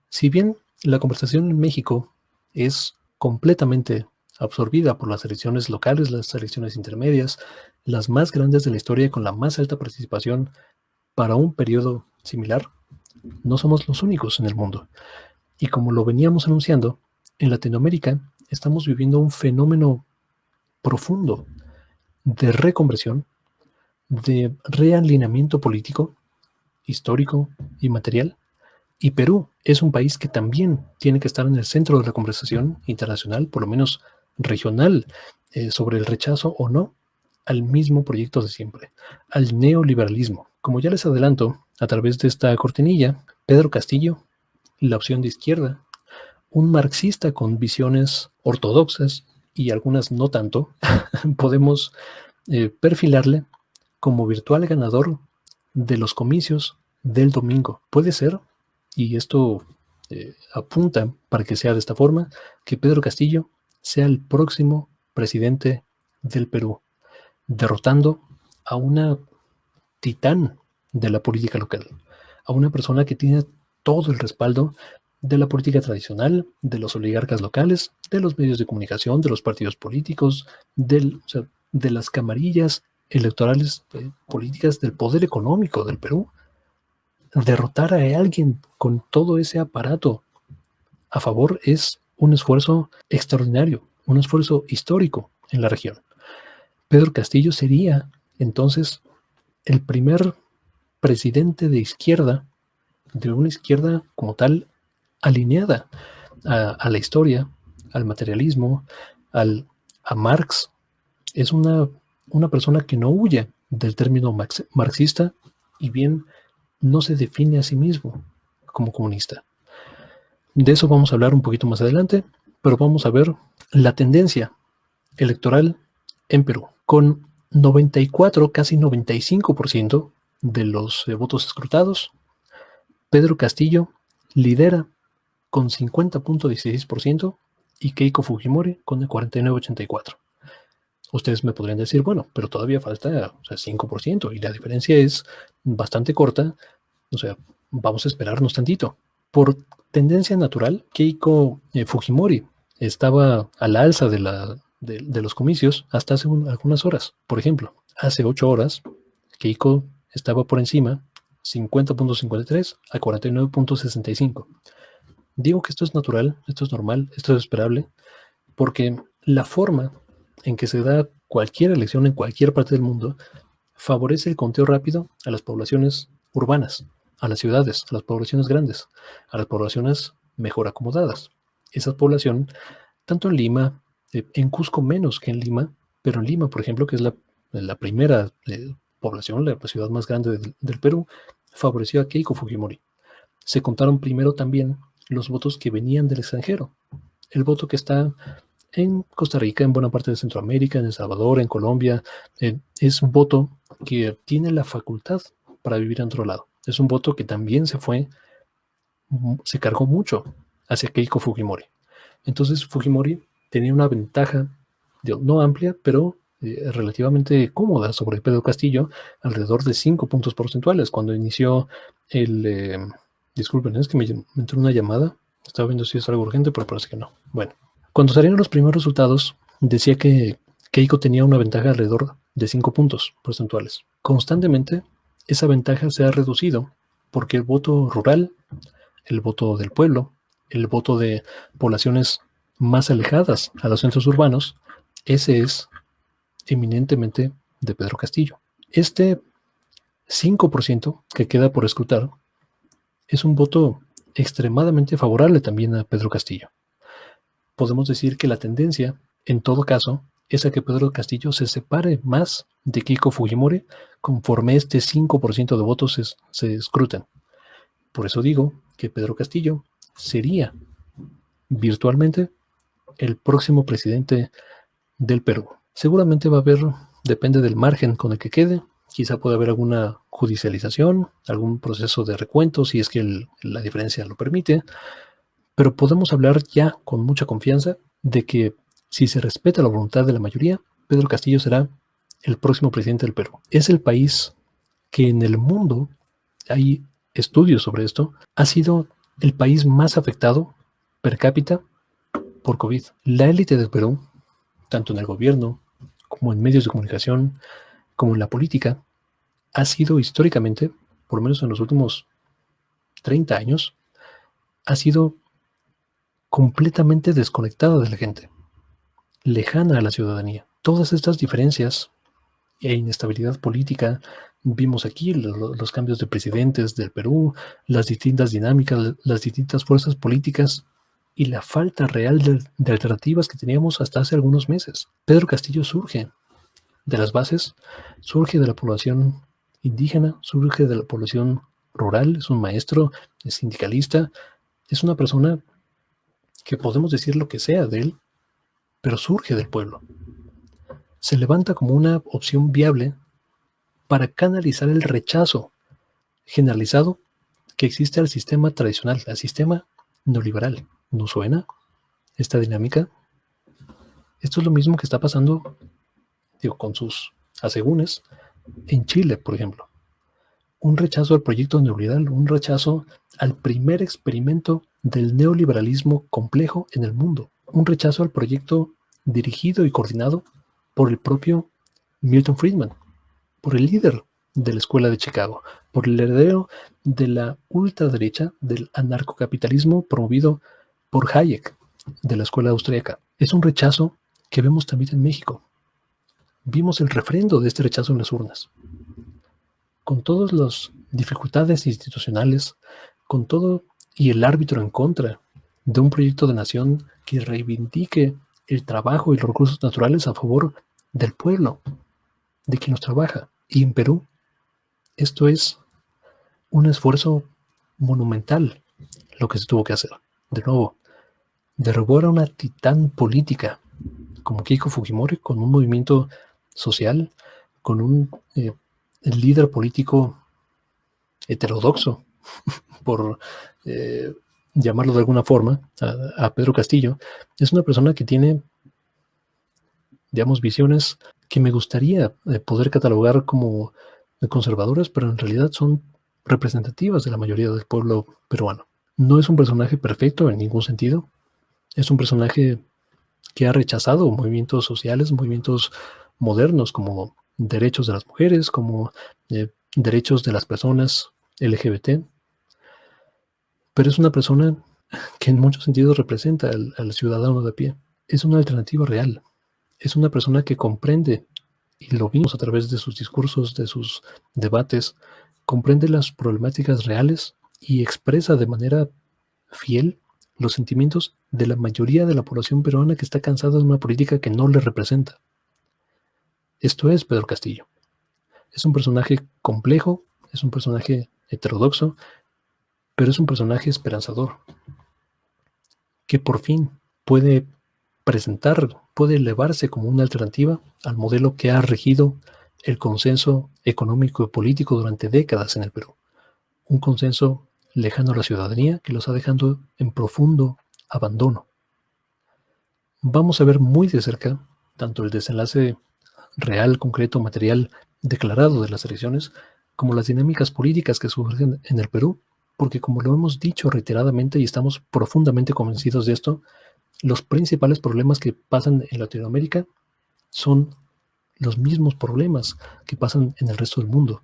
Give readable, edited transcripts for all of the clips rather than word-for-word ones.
Si bien la conversación en México es completamente absorbida por las elecciones locales, las elecciones intermedias, las más grandes de la historia con la más alta participación para un periodo similar, no somos los únicos en el mundo. Y como lo veníamos anunciando, en Latinoamérica estamos viviendo un fenómeno profundo de reconversión, de realineamiento político, histórico y material. Y Perú es un país que también tiene que estar en el centro de la conversación internacional, por lo menos regional, sobre el rechazo o no al mismo proyecto de siempre, al neoliberalismo. Como ya les adelanto, a través de esta cortinilla, Pedro Castillo, la opción de izquierda, un marxista con visiones ortodoxas y algunas no tanto, podemos perfilarle como virtual ganador de los comicios del domingo. Puede ser, y esto apunta para que sea de esta forma, que Pedro Castillo sea el próximo presidente del Perú, derrotando a una titán de la política local, a una persona que tiene todo el respaldo de la política tradicional, de los oligarcas locales, de los medios de comunicación, de los partidos políticos, de las camarillas electorales políticas, del poder económico del Perú. Derrotar a alguien con todo ese aparato a favor es un esfuerzo extraordinario, un esfuerzo histórico en la región. Pedro Castillo sería entonces el primer presidente de izquierda, de una izquierda como tal alineada a la historia, al materialismo, a Marx. Es una persona que no huye del término marxista y bien no se define a sí mismo como comunista. De eso vamos a hablar un poquito más adelante, pero vamos a ver la tendencia electoral en Perú. Con 94, casi 95% de los votos escrutados, Pedro Castillo lidera con 50.16% y Keiko Fujimori con el 49.84%. Ustedes me podrían decir, bueno, pero todavía falta 5% y la diferencia es bastante corta, o sea, vamos a esperarnos tantito. Por tendencia natural, Keiko Fujimori estaba a la alza de los comicios hasta hace algunas horas. Por ejemplo, hace 8 horas, Keiko estaba por encima 50.53 a 49.65. Digo que esto es natural, esto es normal, esto es esperable, porque la forma en que se da cualquier elección en cualquier parte del mundo favorece el conteo rápido a las poblaciones urbanas, a las ciudades, a las poblaciones grandes, a las poblaciones mejor acomodadas. Esa población, tanto en Lima, en Cusco menos que en Lima, pero en Lima, por ejemplo, que es la primera población, la ciudad más grande del Perú, favoreció a Keiko Fujimori. Se contaron primero también los votos que venían del extranjero. El voto que está en Costa Rica, en buena parte de Centroamérica, en El Salvador, en Colombia, es un voto que tiene la facultad para vivir en otro lado. Es un voto que también se cargó mucho hacia Keiko Fujimori. Entonces Fujimori tenía una ventaja, no amplia, pero relativamente cómoda sobre Pedro Castillo, alrededor de 5 puntos porcentuales. Cuando inició disculpen, es que me entró una llamada, estaba viendo si es algo urgente, pero parece que no. Bueno, cuando salieron los primeros resultados, decía que Keiko tenía una ventaja alrededor de 5 puntos porcentuales. Constantemente, esa ventaja se ha reducido porque el voto rural, el voto del pueblo, el voto de poblaciones más alejadas a los centros urbanos, ese es eminentemente de Pedro Castillo. Este 5% que queda por escrutar es un voto extremadamente favorable también a Pedro Castillo. Podemos decir que la tendencia, en todo caso, es a que Pedro Castillo se separe más de Keiko Fujimori conforme este 5% de votos se escrutan. Por eso digo que Pedro Castillo sería virtualmente el próximo presidente del Perú. Seguramente va a haber, depende del margen con el que quede, quizá pueda haber alguna judicialización, algún proceso de recuento si es que la diferencia lo permite, pero podemos hablar ya con mucha confianza de que si se respeta la voluntad de la mayoría, Pedro Castillo será el próximo presidente del Perú. Es el país que en el mundo, hay estudios sobre esto, ha sido el país más afectado per cápita por COVID. La élite del Perú, tanto en el gobierno como en medios de comunicación, como en la política, ha sido históricamente, por lo menos en los últimos 30 años, ha sido completamente desconectada de la gente, lejana a la ciudadanía. Todas estas diferencias e inestabilidad política, vimos aquí los cambios de presidentes del Perú, las distintas dinámicas, las distintas fuerzas políticas y la falta real de alternativas que teníamos hasta hace algunos meses. Pedro Castillo surge de las bases, surge de la población indígena, surge de la población rural, es un maestro, es sindicalista, es una persona que podemos decir lo que sea de él, pero surge del pueblo. Se levanta como una opción viable para canalizar el rechazo generalizado que existe al sistema tradicional, al sistema neoliberal. ¿No suena esta dinámica? Esto es lo mismo que está pasando, con sus asegúnes en Chile, por ejemplo. Un rechazo al proyecto neoliberal, un rechazo al primer experimento del neoliberalismo complejo en el mundo, un rechazo al proyecto dirigido y coordinado por el propio Milton Friedman, por el líder de la Escuela de Chicago, por el heredero de la ultraderecha del anarcocapitalismo promovido por Hayek, de la Escuela Austríaca. Es un rechazo que vemos también en México. Vimos el refrendo de este rechazo en las urnas. Con todas las dificultades institucionales, con todo y el árbitro en contra de un proyecto de nación que reivindique el trabajo y los recursos naturales a favor del pueblo, de quien nos trabaja. Y en Perú, esto es un esfuerzo monumental lo que se tuvo que hacer. De nuevo, derrobar a una titán política como Keiko Fujimori con un movimiento social, con un líder político heterodoxo, por llamarlo de alguna forma, a Pedro Castillo. Es una persona que tiene, digamos, visiones que me gustaría poder catalogar como conservadoras, pero en realidad son representativas de la mayoría del pueblo peruano. No es un personaje perfecto en ningún sentido. Es un personaje que ha rechazado movimientos sociales, movimientos modernos como derechos de las mujeres, como derechos de las personas LGBT. Pero es una persona que en muchos sentidos representa al ciudadano de a pie. Es una alternativa real. Es una persona que comprende, y lo vimos a través de sus discursos, de sus debates, comprende las problemáticas reales y expresa de manera fiel los sentimientos de la mayoría de la población peruana que está cansada de una política que no le representa. Esto es Pedro Castillo. Es un personaje complejo, es un personaje heterodoxo, pero es un personaje esperanzador, que por fin puede puede elevarse como una alternativa al modelo que ha regido el consenso económico y político durante décadas en el Perú. Un consenso lejano a la ciudadanía que los ha dejado en profundo abandono. Vamos a ver muy de cerca tanto el desenlace real, concreto, material, declarado de las elecciones, como las dinámicas políticas que surgen en el Perú, porque como lo hemos dicho reiteradamente y estamos profundamente convencidos de esto, los principales problemas que pasan en Latinoamérica son los mismos problemas que pasan en el resto del mundo.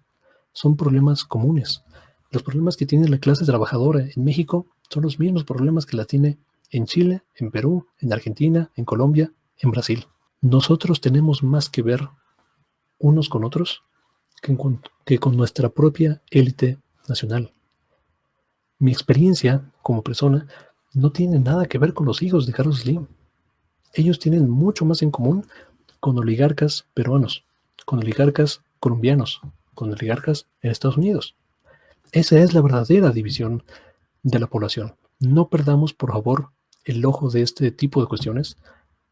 Son problemas comunes. Los problemas que tiene la clase trabajadora en México son los mismos problemas que la tiene en Chile, en Perú, en Argentina, en Colombia, en Brasil. Nosotros tenemos más que ver unos con otros que con nuestra propia élite nacional. Mi experiencia como persona no tiene nada que ver con los hijos de Carlos Slim. Ellos tienen mucho más en común con oligarcas peruanos, con oligarcas colombianos, con oligarcas en Estados Unidos. Esa es la verdadera división de la población. No perdamos, por favor, el ojo de este tipo de cuestiones,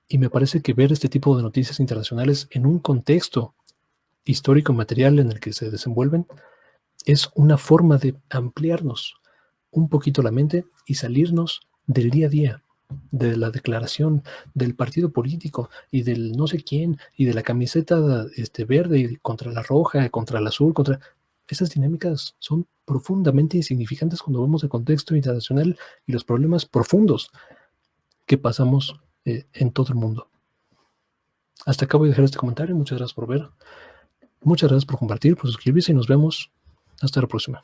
y me parece que ver este tipo de noticias internacionales en un contexto histórico y material en el que se desenvuelven es una forma de ampliarnos un poquito la mente y salirnos del día a día, de la declaración del partido político y del no sé quién y de la camiseta verde y contra la roja, contra la azul, esas dinámicas son profundamente insignificantes cuando vemos el contexto internacional y los problemas profundos que pasamos en todo el mundo. Hasta acá voy a dejar este comentario. Muchas gracias por ver. Muchas gracias por compartir, por suscribirse y nos vemos hasta la próxima.